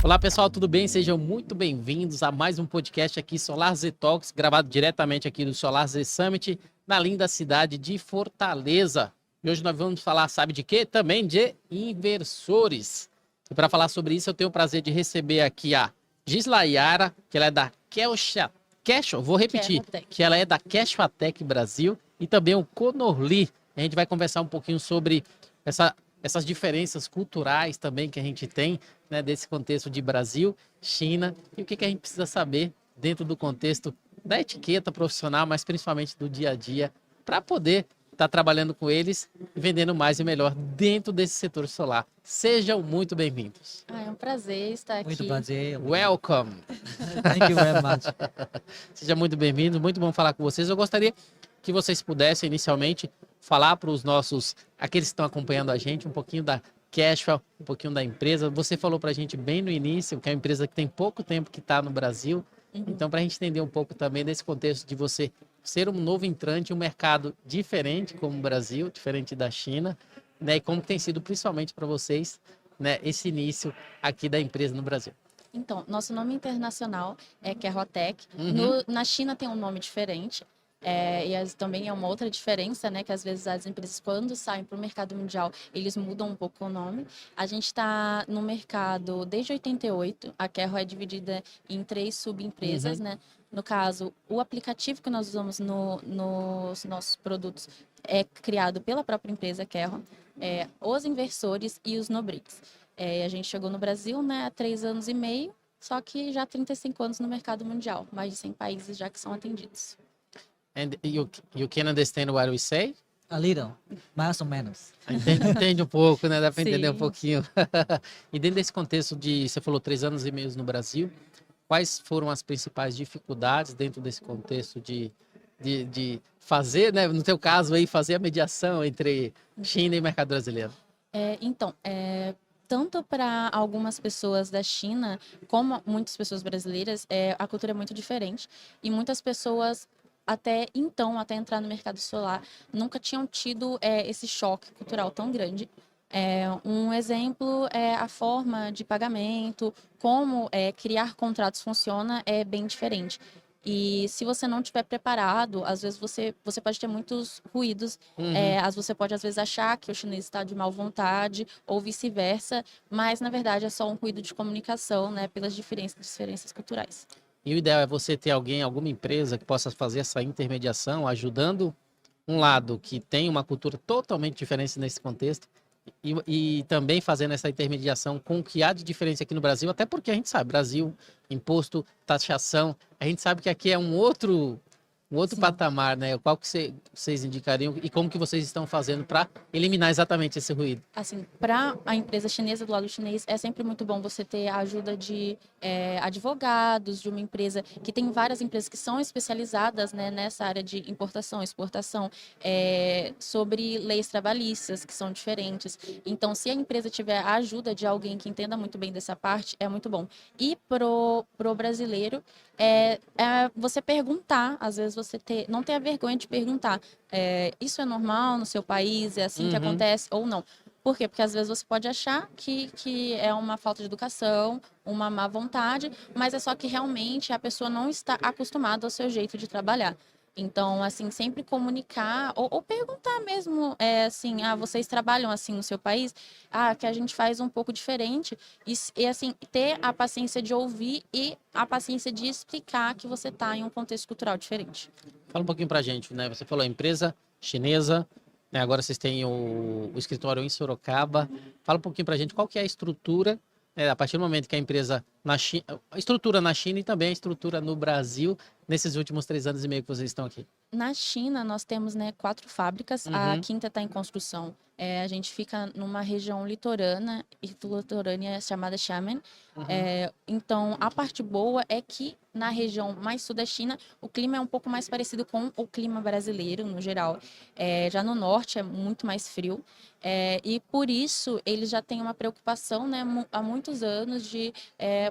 Olá pessoal, tudo bem? Sejam muito bem-vindos a mais um podcast aqui, Solar Z Talks, gravado diretamente aqui do Solar Z Summit, na linda cidade de Fortaleza. E hoje nós vamos falar, sabe de quê? Também de inversores. E para falar sobre isso, eu tenho o prazer de receber aqui a Gisla Yara, que ela é da vou repetir, que ela é da Cashatec Brasil, e também o Conor Lee. A gente vai conversar um pouquinho sobre essas diferenças culturais também que a gente tem, né, desse contexto de Brasil, China, e o que a gente precisa saber dentro do contexto da etiqueta profissional, mas principalmente do dia a dia, para poder estar trabalhando com eles e vendendo mais e melhor dentro desse setor solar. Sejam muito bem-vindos. É um prazer estar aqui. Muito prazer. Welcome. Thank you very much. Seja muito bem-vindo, muito bom falar com vocês. Eu gostaria que vocês pudessem inicialmente falar para os aqueles que estão acompanhando a gente, um pouquinho da Cashwell, um pouquinho da empresa. Você falou para a gente bem no início que é uma empresa que tem pouco tempo que está no Brasil. Então, para a gente entender um pouco também desse contexto de você ser um novo entrante em um mercado diferente como o Brasil, diferente da China, né? E como tem sido principalmente para vocês, né, esse início aqui da empresa no Brasil. Então, nosso nome internacional é Cashatec. Na China tem um nome diferente. E também é uma outra diferença, né? Que às vezes as empresas, quando saem para o mercado mundial, eles mudam um pouco o nome. A gente está no mercado desde 88. A Kerro é dividida em 3 subempresas, né? No caso, o aplicativo que nós usamos nos nossos produtos é criado pela própria empresa Kerro, os inversores e os Nobrix. A gente chegou no Brasil, né, há 3 anos e meio, só que já há 35 anos no mercado mundial, mais de 100 países já que são atendidos. And you can understand what we say? A little, mais ou menos. Entende um pouco, né? Dá para entender um Sim. pouquinho. E dentro desse contexto você falou 3 anos e meio no Brasil, quais foram as principais dificuldades dentro desse contexto de fazer, né? No teu caso aí, fazer a mediação entre China e mercado brasileiro? Tanto para algumas pessoas da China, como muitas pessoas brasileiras, a cultura é muito diferente. E muitas pessoas, até entrar no mercado solar, nunca tinham tido esse choque cultural tão grande. Um exemplo é a forma de pagamento, como criar contratos funciona, é bem diferente. E se você não estiver preparado, às vezes você pode ter muitos ruídos. Você pode, às vezes, achar que o chinês está de má vontade ou vice-versa, mas, na verdade, é só um ruído de comunicação, né, pelas diferenças culturais. E o ideal é você ter alguma empresa que possa fazer essa intermediação, ajudando um lado que tem uma cultura totalmente diferente nesse contexto e também fazendo essa intermediação com o que há de diferença aqui no Brasil, até porque a gente sabe, Brasil, imposto, taxação, a gente sabe que aqui é um outro patamar, né? Qual que vocês indicariam e como que vocês estão fazendo para eliminar exatamente esse ruído? Assim, para a empresa chinesa, do lado chinês, é sempre muito bom você ter a ajuda de advogados, de uma empresa que tem várias empresas que são especializadas, né, nessa área de importação, exportação, sobre leis trabalhistas, que são diferentes. Então, se a empresa tiver a ajuda de alguém que entenda muito bem dessa parte, é muito bom. E pro brasileiro, você perguntar, às vezes não ter a vergonha de perguntar, isso é normal no seu país, é assim que acontece ou não. Por quê? Porque às vezes você pode achar que é uma falta de educação, uma má vontade, mas é só que realmente a pessoa não está acostumada ao seu jeito de trabalhar. Então, assim, sempre comunicar ou perguntar mesmo, vocês trabalham assim no seu país? Que a gente faz um pouco diferente. E assim, ter a paciência de ouvir e a paciência de explicar que você está em um contexto cultural diferente. Fala um pouquinho pra gente, né? Você falou empresa chinesa, né? Agora vocês têm o escritório em Sorocaba. Fala um pouquinho pra gente qual que é a estrutura, a partir do momento que a empresa na China, a estrutura na China e também a estrutura no Brasil, nesses últimos 3 anos e meio que vocês estão aqui. Na China, nós temos, né, 4 fábricas. A quinta está em construção. A gente fica numa região litorânea chamada Xiamen. Então, a parte boa é que na região mais sul da China, o clima é um pouco mais parecido com o clima brasileiro, no geral. Já no norte é muito mais frio. E por isso, eles já têm uma preocupação, né, há muitos anos de,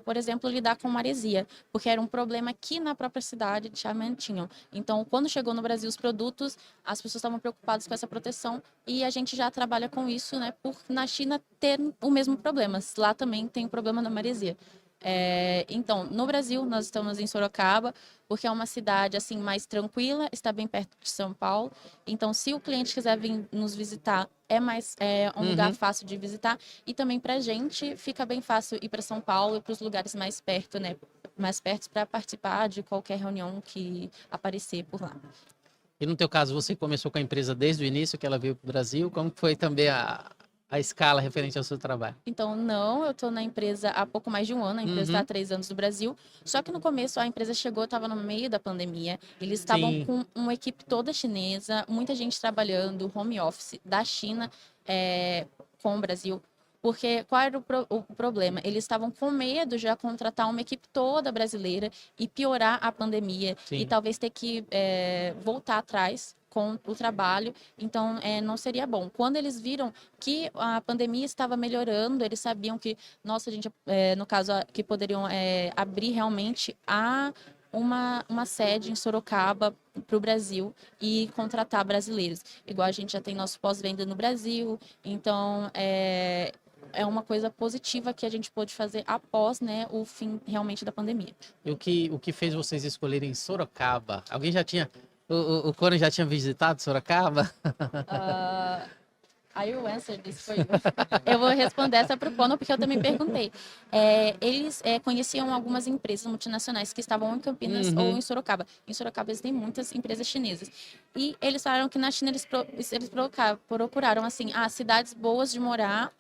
por exemplo, lidar com maresia, porque era um problema que na própria cidade de Xiamen tinham. Então, quando chegou no Brasil os produtos, as pessoas estavam preocupadas com essa proteção e a gente já trabalha com isso, né, por na China ter o mesmo problema. Lá também tem o problema da maresia. Então, no Brasil, nós estamos em Sorocaba, porque é uma cidade assim mais tranquila, está bem perto de São Paulo. Então, se o cliente quiser vir nos visitar, é um lugar fácil de visitar. E também para a gente fica bem fácil ir para São Paulo e para os lugares mais perto, né? Mais perto para participar de qualquer reunião que aparecer por lá. E no teu caso, você começou com a empresa desde o início que ela veio para o Brasil? Como foi também a escala referente ao seu trabalho? Então, não, eu estou na empresa há pouco mais de um ano, a empresa está há 3 anos no Brasil. Só que no começo a empresa chegou, estava no meio da pandemia, eles estavam Sim. com uma equipe toda chinesa, muita gente trabalhando, home office da China com o Brasil. Porque qual era o problema? Eles estavam com medo de já contratar uma equipe toda brasileira e piorar a pandemia Sim. e talvez ter que voltar atrás com o trabalho, então não seria bom. Quando eles viram que a pandemia estava melhorando, eles sabiam que, nossa, gente, no caso, que poderiam abrir realmente uma sede em Sorocaba para o Brasil e contratar brasileiros. Igual a gente já tem nosso pós-venda no Brasil, então é uma coisa positiva que a gente pôde fazer após, né, o fim realmente da pandemia. E o que fez vocês escolherem Sorocaba? Alguém já tinha... O Conan já tinha visitado Sorocaba? I will answer this for you. Eu vou responder essa para o Conan, porque eu também perguntei. Eles conheciam algumas empresas multinacionais que estavam em Campinas ou em Sorocaba. Em Sorocaba, eles têm muitas empresas chinesas. E eles falaram que na China eles procuraram assim, cidades boas de morar,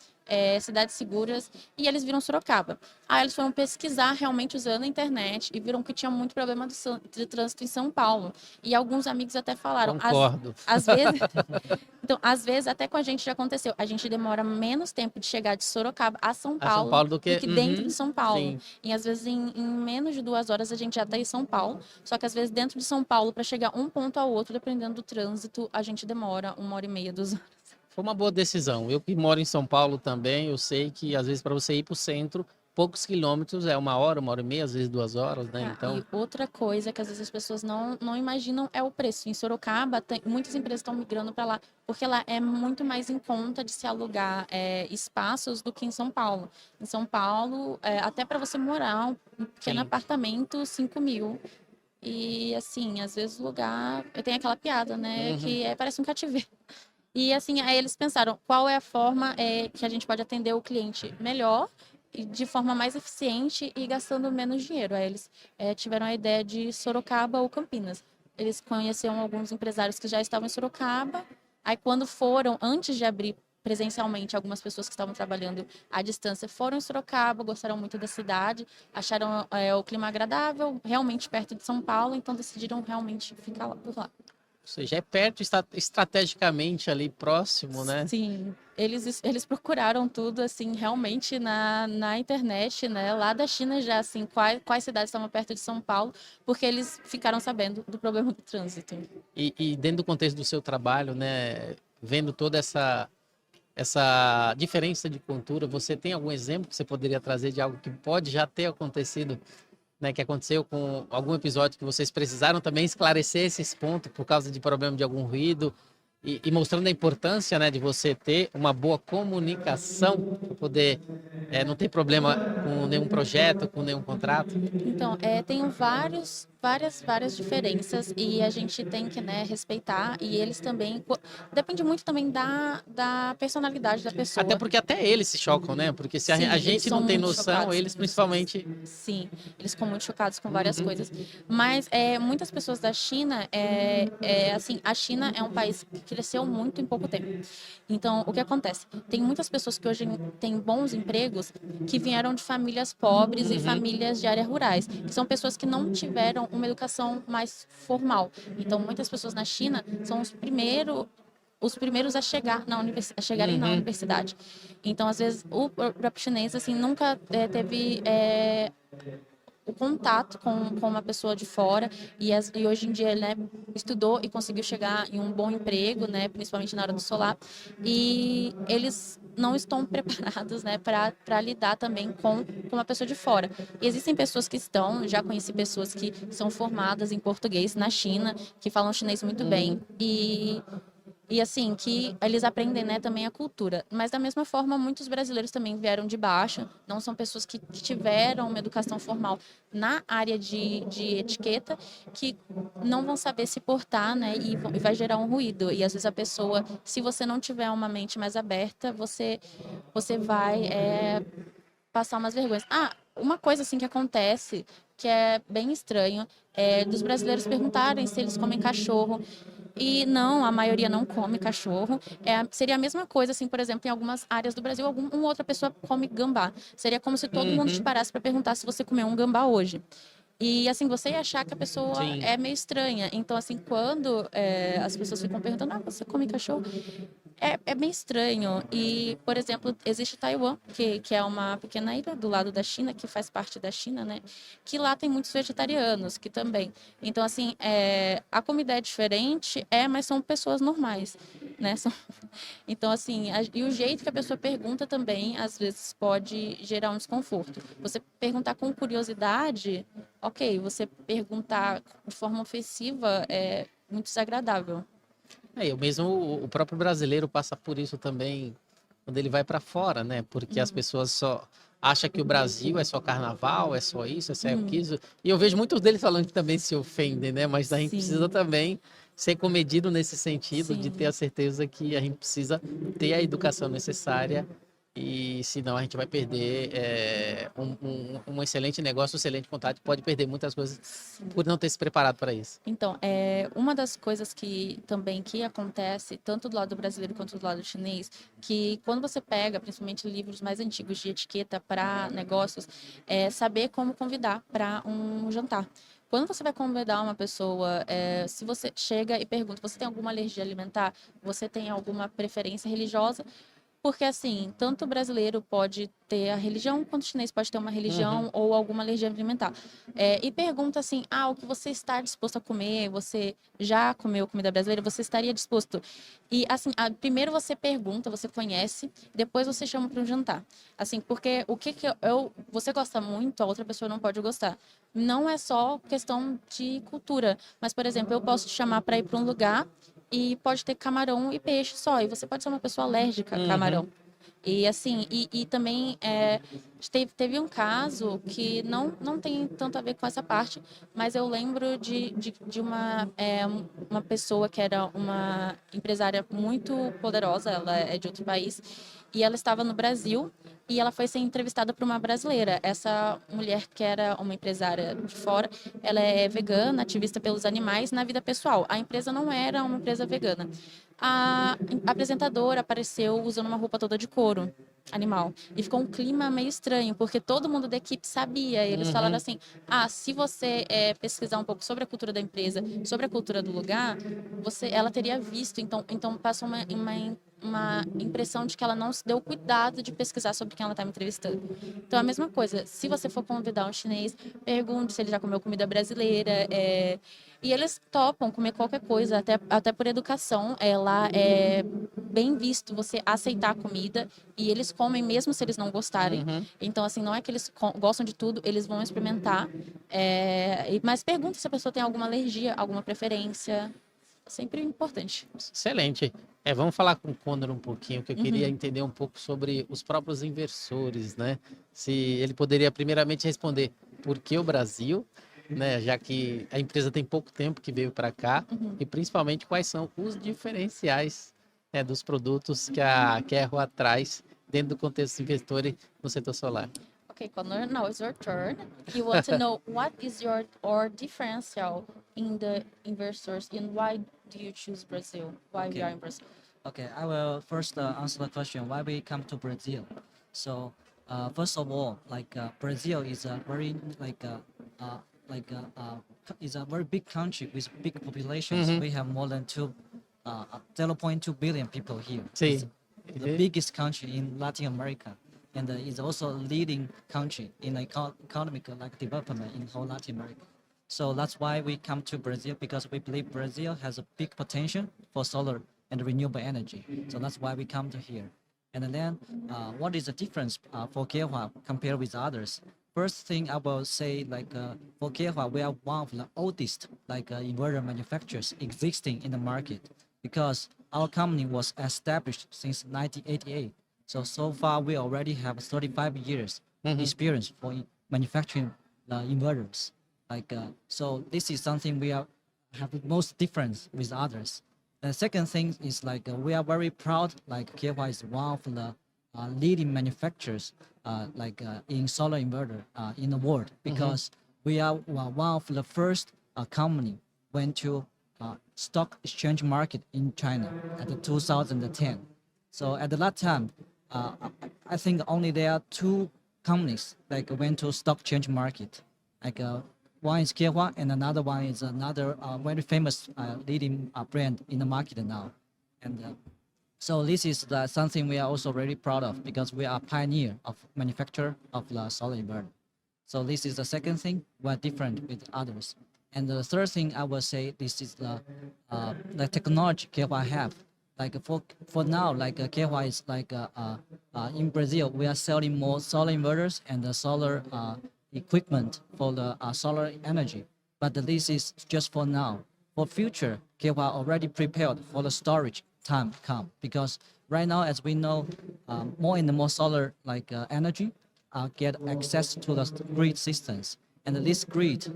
cidades seguras, e eles viram Sorocaba. Aí eles foram pesquisar realmente usando a internet e viram que tinha muito problema de trânsito em São Paulo. E alguns amigos até falaram... Concordo. Às vezes... Então, às vezes, até com a gente já aconteceu. A gente demora menos tempo de chegar de Sorocaba a São Paulo, do que dentro de São Paulo. Sim. E às vezes, em menos de 2 horas, a gente já está em São Paulo. Só que às vezes, dentro de São Paulo, para chegar um ponto ao outro, dependendo do trânsito, a gente demora 1h30, 2 horas. Foi uma boa decisão. Eu que moro em São Paulo também, eu sei que às vezes para você ir para o centro, poucos quilômetros é 1h, 1h30, às vezes 2 horas, né? Então... E outra coisa que às vezes as pessoas não imaginam é o preço. Em Sorocaba, muitas empresas estão migrando para lá, porque lá é muito mais em conta de se alugar espaços do que em São Paulo. Em São Paulo, até para você morar, um pequeno apartamento, 5 mil. E assim, às vezes o lugar tem aquela piada, né? Que parece um cativeiro. E assim, aí eles pensaram, qual é a forma que a gente pode atender o cliente melhor, de forma mais eficiente e gastando menos dinheiro. Aí eles tiveram a ideia de Sorocaba ou Campinas. Eles conheceram alguns empresários que já estavam em Sorocaba. Aí quando foram, antes de abrir presencialmente, algumas pessoas que estavam trabalhando à distância foram em Sorocaba, gostaram muito da cidade, acharam o clima agradável, realmente perto de São Paulo, então decidiram realmente ficar por lá. Ou seja, é perto, está estrategicamente ali próximo, né? Sim, eles procuraram tudo, assim, realmente na internet, né? Lá da China já, assim, quais cidades estavam perto de São Paulo, porque eles ficaram sabendo do problema do trânsito. E dentro do contexto do seu trabalho, né? Vendo toda essa diferença de cultura, você tem algum exemplo que você poderia trazer de algo que pode já ter acontecido, né, que aconteceu com algum episódio que vocês precisaram também esclarecer esses pontos por causa de problema de algum ruído e mostrando a importância, né, de você ter uma boa comunicação, poder não ter problema com nenhum projeto, com nenhum contrato? Então, tem várias diferenças e a gente tem que, né, respeitar, e eles também, depende muito também da personalidade da pessoa. Até porque até eles se chocam, né? Porque se Sim, a gente não tem noção, chocados. eles principalmente... Sim, eles ficam muito chocados com várias coisas. Mas muitas pessoas da China, assim, a China é um país que cresceu muito em pouco tempo. Então, o que acontece? Tem muitas pessoas que hoje têm bons empregos que vieram de famílias pobres e famílias de áreas rurais, que são pessoas que não tiveram uma educação mais formal. Então, muitas pessoas na China são os primeiros a chegarem na universidade. Então, às vezes, o próprio chinês, assim, nunca teve o contato com uma pessoa de fora e hoje em dia ele, né, estudou e conseguiu chegar em um bom emprego, né, principalmente na área do solar, e eles não estão preparados, né, para lidar também com uma pessoa de fora. E existem pessoas que já conheci pessoas que são formadas em português na China, que falam chinês muito bem, e E assim, que eles aprendem, né, também a cultura. Mas da mesma forma, muitos brasileiros também vieram de baixo, não são pessoas que tiveram uma educação formal na área de etiqueta, que não vão saber se portar, né, e vai gerar um ruído. E às vezes a pessoa, se você não tiver uma mente mais aberta, você vai passar umas vergonhas. Ah, uma coisa assim que acontece, que é bem estranho, é dos brasileiros perguntarem se eles comem cachorro. E não, a maioria não come cachorro. Seria a mesma coisa, assim, por exemplo, em algumas áreas do Brasil, uma outra pessoa come gambá. Seria como se todo mundo te Uhum. parasse para perguntar se você comeu um gambá hoje. E assim, você ia achar que a pessoa Sim. é meio estranha. Então, assim, quando as pessoas ficam perguntando, você come cachorro? É bem estranho. E, por exemplo, existe Taiwan, que é uma pequena ilha do lado da China, que faz parte da China, né? Que lá tem muitos vegetarianos, que também. Então, assim, a comida é diferente, mas são pessoas normais, né? Então, assim, e o jeito que a pessoa pergunta também, às vezes, pode gerar um desconforto. Você perguntar com curiosidade, ok. Você perguntar de forma ofensiva é muito desagradável. Eu mesmo, o próprio brasileiro passa por isso também quando ele vai para fora, né? Porque as pessoas só acham que o Brasil é só carnaval, é só isso, é só aquilo. E eu vejo muitos deles falando que também se ofendem, né? Mas a gente precisa Sim, também ser comedido nesse sentido de ter sim. a certeza que a gente precisa ter a educação necessária e senão a gente vai perder um excelente negócio, um excelente contato, pode perder muitas coisas por não ter se preparado para isso. Então, uma das coisas que também que acontece, tanto do lado brasileiro quanto do lado chinês, que quando você pega, principalmente livros mais antigos de etiqueta para negócios, é saber como convidar para um jantar. Quando você vai convidar uma pessoa, se você chega e pergunta, você tem alguma alergia alimentar? Você tem alguma preferência religiosa? Porque, assim, tanto o brasileiro pode ter a religião, quanto o chinês pode ter uma Uhum. religião ou alguma alergia alimentar. E pergunta assim, o que você está disposto a comer? Você já comeu comida brasileira? Você estaria disposto? E, assim, primeiro você pergunta, você conhece, depois você chama para um jantar. Assim, porque o que você gosta muito, a outra pessoa não pode gostar. Não é só questão de cultura, mas, por exemplo, eu posso te chamar para ir para um lugar e pode ter camarão e peixe só. E você pode ser uma pessoa alérgica a Uhum. camarão. E assim, e também teve um caso que não tem tanto a ver com essa parte, mas eu lembro de uma pessoa que era uma empresária muito poderosa, ela é de outro país, e ela estava no Brasil e ela foi ser entrevistada por uma brasileira. Essa mulher, que era uma empresária de fora, ela é vegana, ativista pelos animais na vida pessoal. A empresa não era uma empresa vegana. A apresentadora apareceu usando uma roupa toda de couro animal. E ficou um clima meio estranho, porque todo mundo da equipe sabia. E eles falaram Uhum. assim: se você pesquisar um pouco sobre a cultura da empresa, sobre a cultura do lugar, ela teria visto. Então passou uma impressão de que ela não se deu cuidado de pesquisar sobre quem ela estava entrevistando. Então, a mesma coisa, se você for convidar um chinês, pergunte se ele já comeu comida brasileira. E eles topam comer qualquer coisa, até por educação. Lá é bem visto você aceitar a comida e eles comem mesmo se eles não gostarem. Uhum. Então, assim, não é que eles gostam de tudo, eles vão experimentar. Mas pergunta se a pessoa tem alguma alergia, alguma preferência. Sempre importante. Excelente. Vamos falar com o Condor um pouquinho, que eu queria Uhum. entender um pouco sobre os próprios inversores, né? Se ele poderia primeiramente responder por que o Brasil, né? Já que a empresa tem pouco tempo que veio para cá, Uhum. e principalmente quais são os diferenciais, né, dos produtos que a Kerro traz dentro do contexto investidor no setor solar. Okay, Connor, now it's your turn. You want to know what is your or differential in the investors and why do you choose Brazil? Why we Okay. are in Brazil? Okay, I will first answer the question why we come to Brazil. So, first of all, Brazil is a very is a very big country with big populations. Uhum. We have more than 0.2 billion people here. It's Sim. the biggest country in Latin America, and is also a leading country in economic development in whole Latin America. So that's why we come to Brazil, because we believe Brazil has a big potential for solar and renewable energy. So that's why we come to here. And then, what is the difference for Kehua compared with others? First thing I will say, for Kehua, we are one of the oldest inverter manufacturers existing in the market, because our company was established since 1988. So far we already have 35 years experience for manufacturing inverters. So this is something we have the most difference with others. The second thing is we are very proud. KFY is one of the leading manufacturers in solar inverter in the world, because we are one of the first company went to stock exchange market in China at the 2010. So at that time, I think only there are two companies went to stock exchange market. One is KFY and another one is another very famous leading brand in the market now. And so this is something we are also very proud of, because we are pioneer of manufacture of the solar inverter. So this is the second thing, we're different with others. And the third thing I will say, this is the technology KFY have. For now, KFY is in Brazil, we are selling more solar inverters and the solar equipment for the solar energy. But this is just for now. For future, KFY already prepared for the storage time come, because right now, as we know, more and more solar energy get access to the grid systems, and this grid,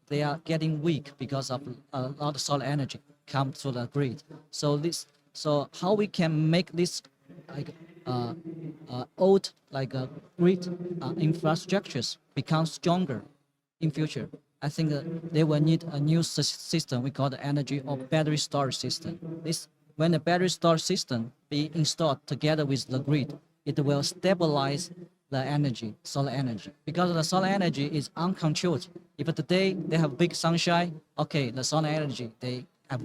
they are getting weak because of a lot of solar energy come to the grid. So how we can make this old grid infrastructures become stronger in future? I think they will need a new system we call the energy or battery storage system. When the battery storage system be installed together with the grid, it will stabilize the energy, solar energy, because the solar energy is uncontrolled. If today they have big sunshine, okay, the solar energy, they have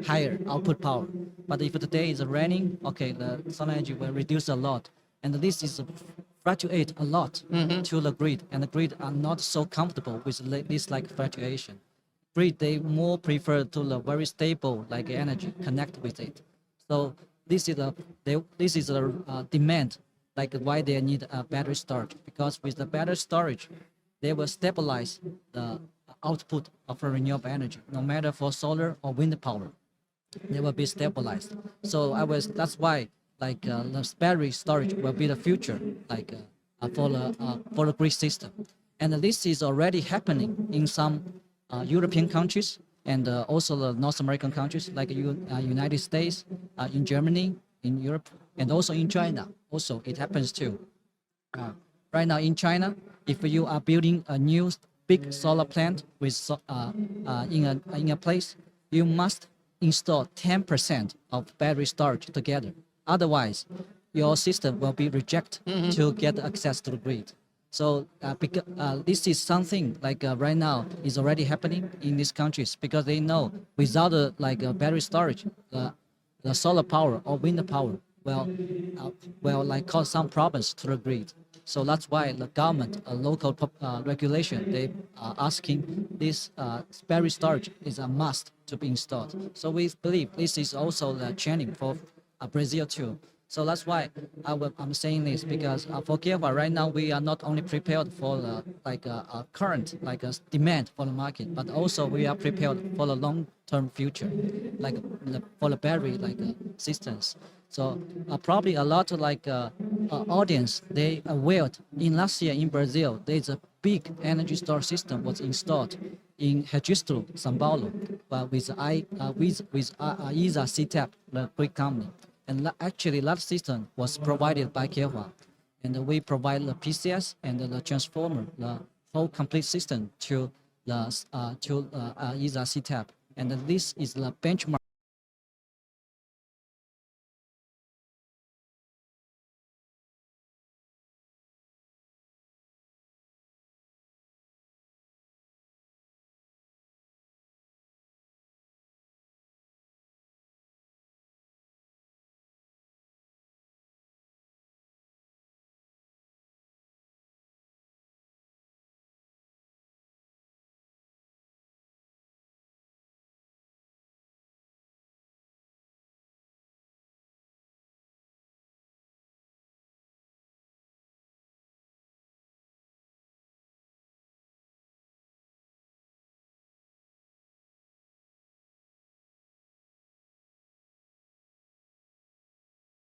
higher output power. But if today is raining, okay, the solar energy will reduce a lot. And this is fluctuate a lot to the grid, and the grid are not so comfortable with this fluctuation. Grid, they more prefer to the very stable energy connect with it. So this is the demand, why they need a battery storage, because with the battery storage, they will stabilize the output of a renewable energy, no matter for solar or wind power, they will be stabilized. So that's why the battery storage will be the future, for the grid system. And this is already happening in some European countries, and also the North American countries like United States, in Germany, in Europe, and also in China. Also, it happens too. Right now in China, if you are building a new big solar plant with in a place, you must install 10% of battery storage together. Otherwise, your system will be rejected to get access to the grid. So this is something right now is already happening in these countries, because they know without battery storage, the solar power or wind power will cause some problems to the grid. So that's why the government, local regulation, they are asking this battery storage is a must to be installed. So we believe this is also the trending for Brazil too. So that's why I'm saying this, because for KFY right now, we are not only prepared for the current demand for the market, but also we are prepared for the long-term future, for the battery systems. So probably a lot of audience, they aware in last year in Brazil, there's a big energy storage system was installed in Registro, São Paulo, with ISA CTEP, the Greek company. And actually, that system was provided by KFY. And we provide the PCS and the transformer, the whole complete system to the ISA CTEP. And this is the benchmark.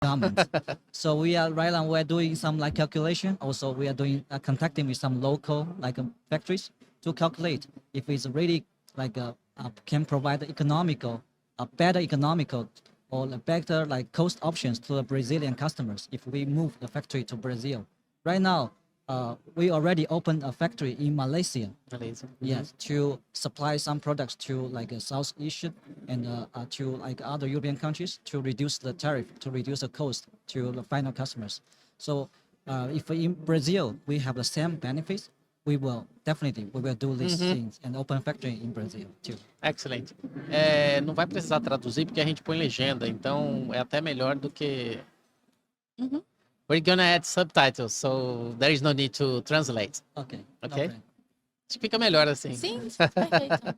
garments. So we are right now we're doing some like calculation. Also, we are doing contacting with some local like factories to calculate if it's really like can provide economical, a better economical or a better like cost options to the Brazilian customers if we move the factory to Brazil. Right now, we already opened a factory in Malaysia. Beleza. Yes, to supply some products to like South Asia and to like other European countries to reduce the tariff, to reduce the cost to the final customers. So if in Brazil we have the same benefits, we will do these things and open factory in Brazil too. Excelente. Não vai precisar traduzir porque a gente põe legenda, então é até melhor do que... Uhum. We're gonna add subtitles, so there is no need to translate. Okay. Okay. Acho que fica melhor assim. Sim, perfeito.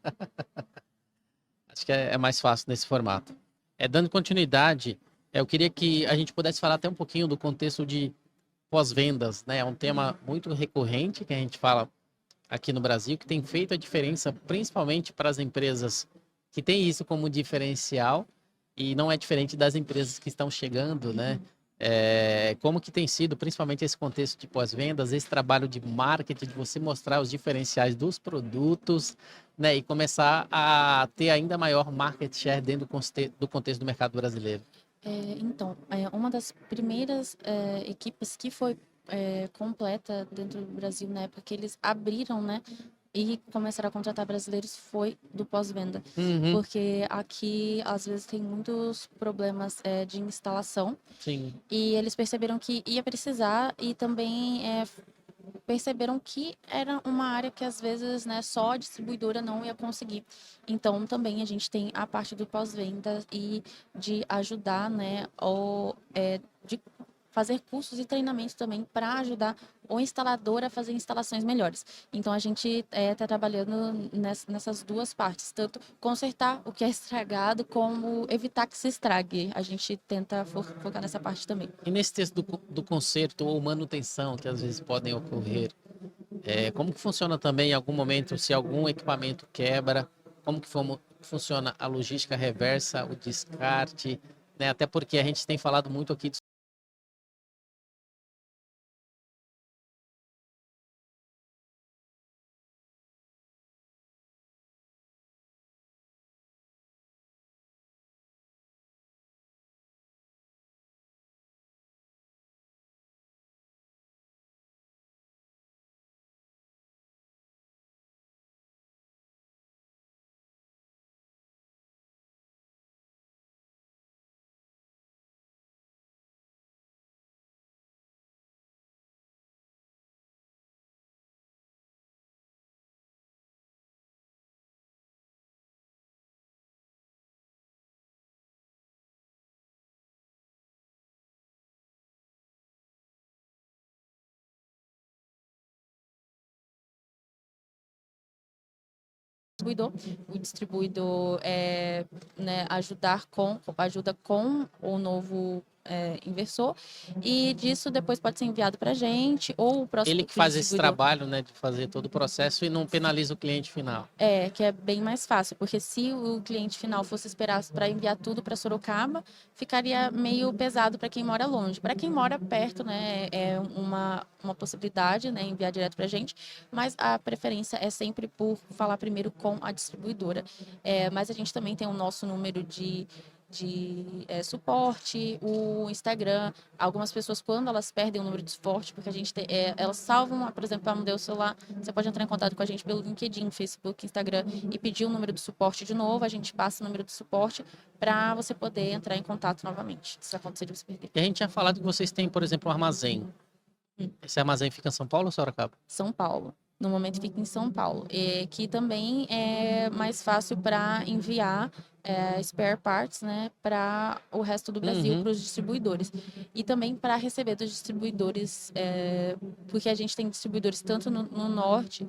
Acho que é mais fácil nesse formato. Dando continuidade, eu queria que a gente pudesse falar até um pouquinho do contexto de pós-vendas, né? É um tema muito recorrente que a gente fala aqui no Brasil, que tem feito a diferença principalmente para as empresas que têm isso como diferencial e não é diferente das empresas que estão chegando, né? Como que tem sido, principalmente esse contexto de pós-vendas, esse trabalho de marketing, de você mostrar os diferenciais dos produtos, né? E começar a ter ainda maior market share dentro do contexto do mercado brasileiro. Então, uma das primeiras equipes que foi completa dentro do Brasil na época que eles abriram, né? E começaram a contratar brasileiros foi do pós-venda. Porque aqui, às vezes, tem muitos problemas de instalação. Sim. E eles perceberam que ia precisar e também perceberam que era uma área que, às vezes, né, só a distribuidora não ia conseguir. Então, também a gente tem a parte do pós-venda e de ajudar, né, de fazer cursos e treinamentos também para ajudar o instalador a fazer instalações melhores. Então, a gente está trabalhando nessas duas partes, tanto consertar o que é estragado, como evitar que se estrague. A gente tenta focar nessa parte também. E nesse texto do conserto ou manutenção, que às vezes podem ocorrer, como que funciona também em algum momento, se algum equipamento quebra, como que funciona a logística reversa, o descarte, né? Até porque a gente tem falado muito aqui de O distribuidor né, ajuda com o novo inversor, e disso depois pode ser enviado para a gente, ou o próximo ele que faz esse trabalho, né, de fazer todo o processo e não penaliza o cliente final. Que é bem mais fácil, porque se o cliente final fosse esperar para enviar tudo para Sorocaba, ficaria meio pesado para quem mora longe. Para quem mora perto, né, é uma possibilidade, né, enviar direto para a gente, mas a preferência é sempre por falar primeiro com a distribuidora. Mas a gente também tem o nosso número de suporte, o Instagram. Algumas pessoas, quando elas perdem o número de suporte, porque a gente elas salvam, por exemplo, para mudar o celular, você pode entrar em contato com a gente pelo LinkedIn, Facebook, Instagram e pedir o número de suporte de novo. A gente passa o número de suporte para você poder entrar em contato novamente, se acontecer de você perder. E a gente tinha falado que vocês têm, por exemplo, um armazém. Esse armazém fica em São Paulo ou Sorocaba? São Paulo. No momento fica em São Paulo, que também é mais fácil para enviar spare parts, né, para o resto do Brasil, para os distribuidores. E também para receber dos distribuidores, porque a gente tem distribuidores tanto no norte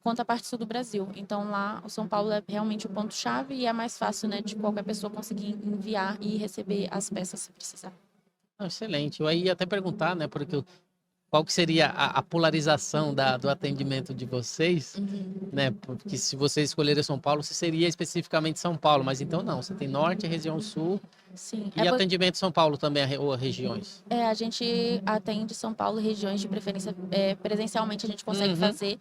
quanto a parte sul do Brasil. Então lá o São Paulo é realmente o ponto-chave e é mais fácil, né, de qualquer pessoa conseguir enviar e receber as peças se precisar. Excelente. Eu ia até perguntar, né, porque qual que seria a polarização do atendimento de vocês, Uhum. né? Porque se você escolher São Paulo, você seria especificamente São Paulo, mas então não, você tem Norte, região Sul Sim, e atendimento São Paulo também, ou regiões. a gente atende São Paulo, regiões de preferência presencialmente a gente consegue Uhum. fazer,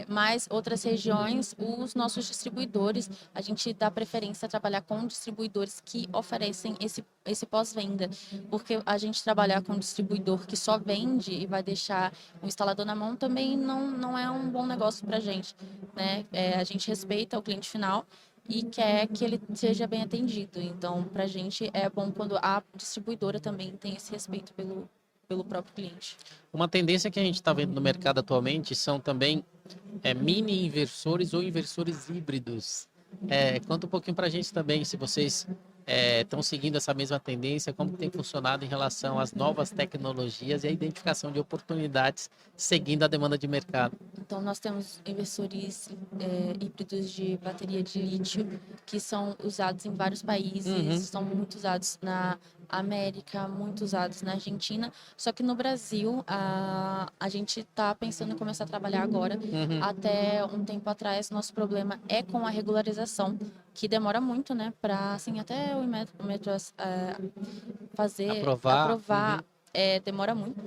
mas outras regiões, os nossos distribuidores, a gente dá preferência a trabalhar com distribuidores que oferecem esse pós-venda, porque a gente trabalhar com um distribuidor que só vende e vai deixar o instalador na mão também não é um bom negócio para a gente, né? A gente respeita o cliente final e quer que ele seja bem atendido. Então, para a gente é bom quando a distribuidora também tem esse respeito pelo próprio cliente. Uma tendência que a gente está vendo no mercado atualmente são também mini inversores ou inversores híbridos. Conta um pouquinho para a gente também, se vocês estão seguindo essa mesma tendência, como que tem funcionado em relação às novas tecnologias e a identificação de oportunidades seguindo a demanda de mercado. Então, nós temos inversores híbridos de bateria de lítio, que são usados em vários países, Uhum. são muito usados na América, muito usados na Argentina. Só que no Brasil, a gente está pensando em começar a trabalhar agora. Uhum. Até um tempo atrás, nosso problema é com a regularização, que demora muito, né? Para, assim, até o Inmetro fazer, aprovar. Uhum. Demora muito.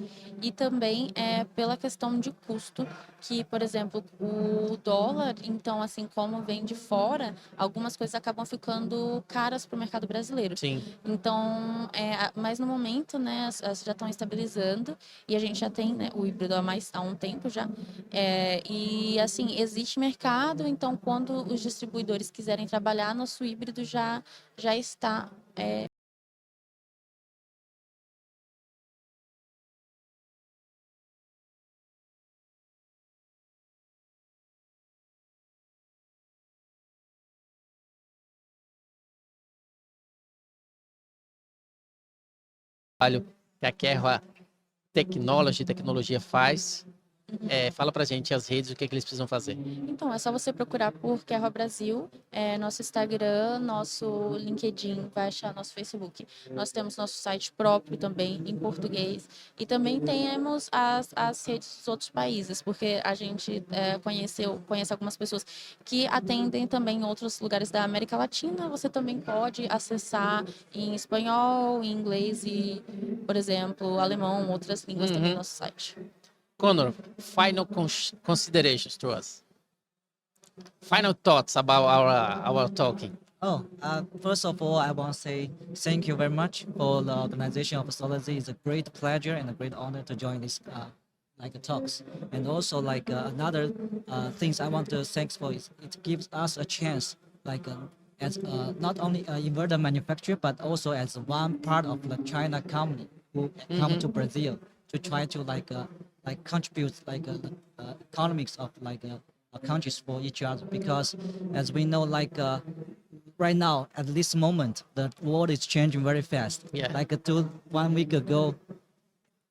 E também pela questão de custo, que, por exemplo, o dólar, então, assim, como vem de fora, algumas coisas acabam ficando caras para o mercado brasileiro. Sim. Então, mas no momento, né, as já estão estabilizando e a gente já tem, né, o híbrido há um tempo já. E, assim, existe mercado, então, quando os distribuidores quiserem trabalhar, nosso híbrido já está. Trabalho que a Kerwa Tecnologia faz. Fala pra gente as redes, o que eles precisam fazer. Então, é só você procurar por Kerwa Brasil, nosso Instagram, nosso LinkedIn, vai achar nosso Facebook. Nós temos nosso site próprio também, em português. E também temos as redes dos outros países, porque a gente conhece algumas pessoas que atendem também em outros lugares da América Latina. Você também pode acessar em espanhol, em inglês e, por exemplo, alemão, outras línguas também no nosso site. Connor, final considerations to us. Final thoughts about our talking. First of all, I want to say thank you very much for the organization of SolarZ. It's a great pleasure and a great honor to join this talks. And also another things I want to thank for is it gives us a chance as not only an inverter manufacturer but also as one part of the China company who come to Brazil to try to contribute economics of countries for each other, because as we know right now at this moment the world is changing very fast. Yeah. 1 week ago,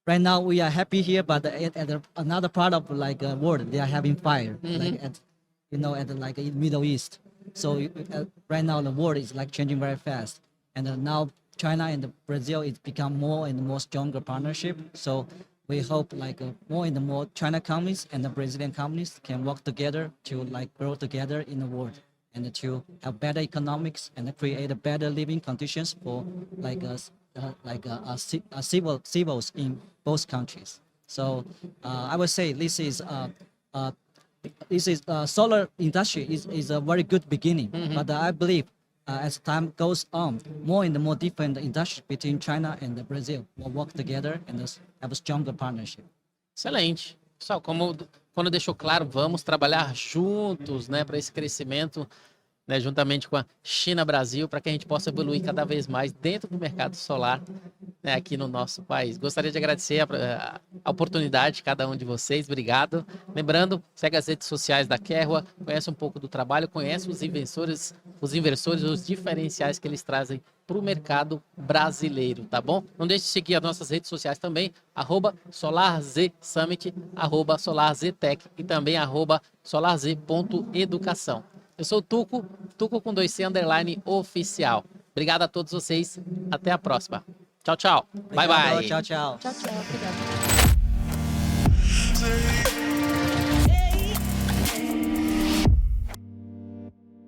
right now we are happy here, but at another part of world they are having fire, in Middle East. So right now the world is changing very fast, and now China and Brazil is become more and more stronger partnership. So we hope more and more China companies and the Brazilian companies can work together to grow together in the world and to have better economics and create a better living conditions for civils in both countries. So I would say this is solar industry is a very good beginning, but I believe as time goes on, more and more different industries between China and Brazil will work together and have a stronger partnership. Excelente. Pessoal, quando deixou claro, vamos trabalhar juntos, né, para esse crescimento, né, juntamente com a China Brasil, para que a gente possa evoluir cada vez mais dentro do mercado solar, né, aqui no nosso país. Gostaria de agradecer a oportunidade de cada um de vocês. Obrigado. Lembrando, segue as redes sociais da Kerwa, conhece um pouco do trabalho, conhece os inversores, os diferenciais que eles trazem para o mercado brasileiro, tá bom? Não deixe de seguir as nossas redes sociais também, @SolarZSummit, @SolarZTech e também @SolarZ.educação. Eu sou o Tuco com 2C _ oficial. Obrigado a todos vocês. Até a próxima. Tchau, tchau. Bye, bye. Tchau, tchau. Tchau, tchau. Obrigada.